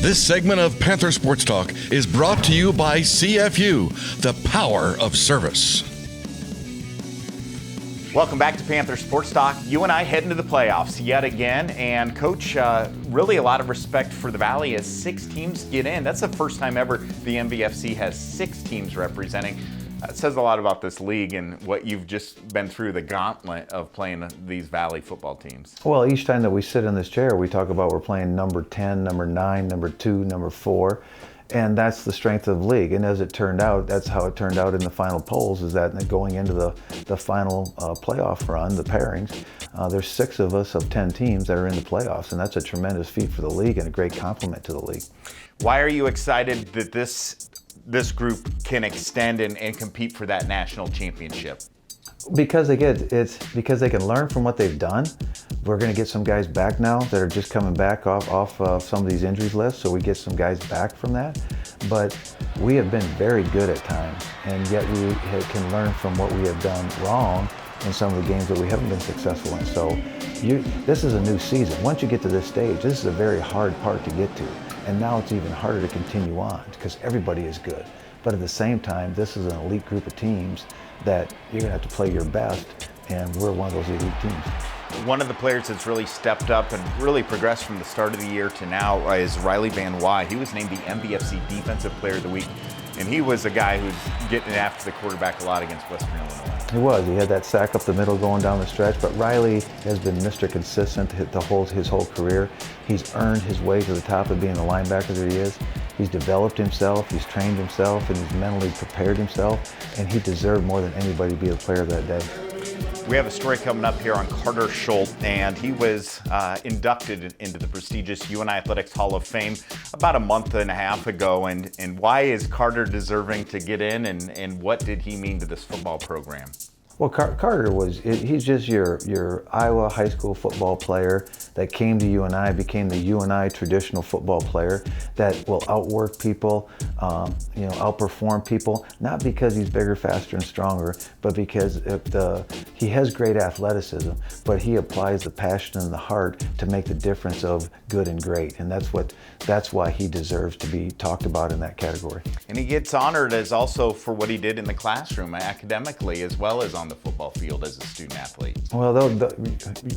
This segment of Panther Sports Talk is brought to you by CFU, the power of service. Welcome back to Panther Sports Talk. UNI heading to the playoffs yet again. And Coach, really a lot of respect for the Valley as 6 teams get in. That's the first time ever the MVFC has 6 teams representing. It says a lot about this league and what you've just been through, the gauntlet of playing these Valley football teams. Well, each time that we sit in this chair, we talk about we're playing number 10, number 9, number 2, number 4, and that's the strength of the league. And as it turned out, that's how it turned out in the final polls, is that going into the final playoff run, the pairings, there's 6 of us of 10 teams that are in the playoffs, and that's a tremendous feat for the league and a great compliment to the league. Why are you excited that this group can extend and compete for that national championship? Because they can learn from what they've done. We're going to get some guys back now that are just coming back off some of these injuries lists, so we get some guys back from that. But we have been very good at times, and yet we can learn from what we have done wrong in some of the games that we haven't been successful in. So this is a new season. Once you get to this stage, this is a very hard part to get to. And now it's even harder to continue on because everybody is good. But at the same time, this is an elite group of teams that you're going to have to play your best, and we're one of those elite teams. One of the players that's really stepped up and really progressed from the start of the year to now is Riley Van Wy. He was named the MVFC Defensive Player of the Week, and he was a guy who's getting after the quarterback a lot against Western Illinois. He was. He had that sack up the middle going down the stretch, but Riley has been Mr. Consistent his whole career. He's earned his way to the top of being the linebacker that he is. He's developed himself, he's trained himself, and he's mentally prepared himself, and he deserved more than anybody to be the player of that day. We have a story coming up here on Carter Schultz, and he was inducted into the prestigious UNI Athletics Hall of Fame about a month and a half ago. And why is Carter deserving to get in, and what did he mean to this football program? Well, Carter he's just your Iowa high school football player that came to UNI, became the UNI traditional football player that will outwork people, outperform people, not because he's bigger, faster, and stronger, but because he has great athleticism, but he applies the passion and the heart to make the difference of good and great, and that's why he deserves to be talked about in that category. And he gets honored as also for what he did in the classroom academically as well as on the football field as a student athlete. Well,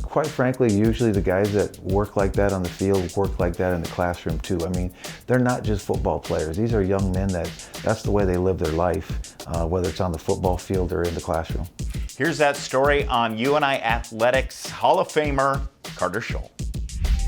quite frankly, usually the guys that work like that on the field work like that in the classroom too. I mean, they're not just football players. These are young men that's the way they live their life, whether it's on the football field or in the classroom. Here's that story on UNI Athletics Hall of Famer Carter Schultz.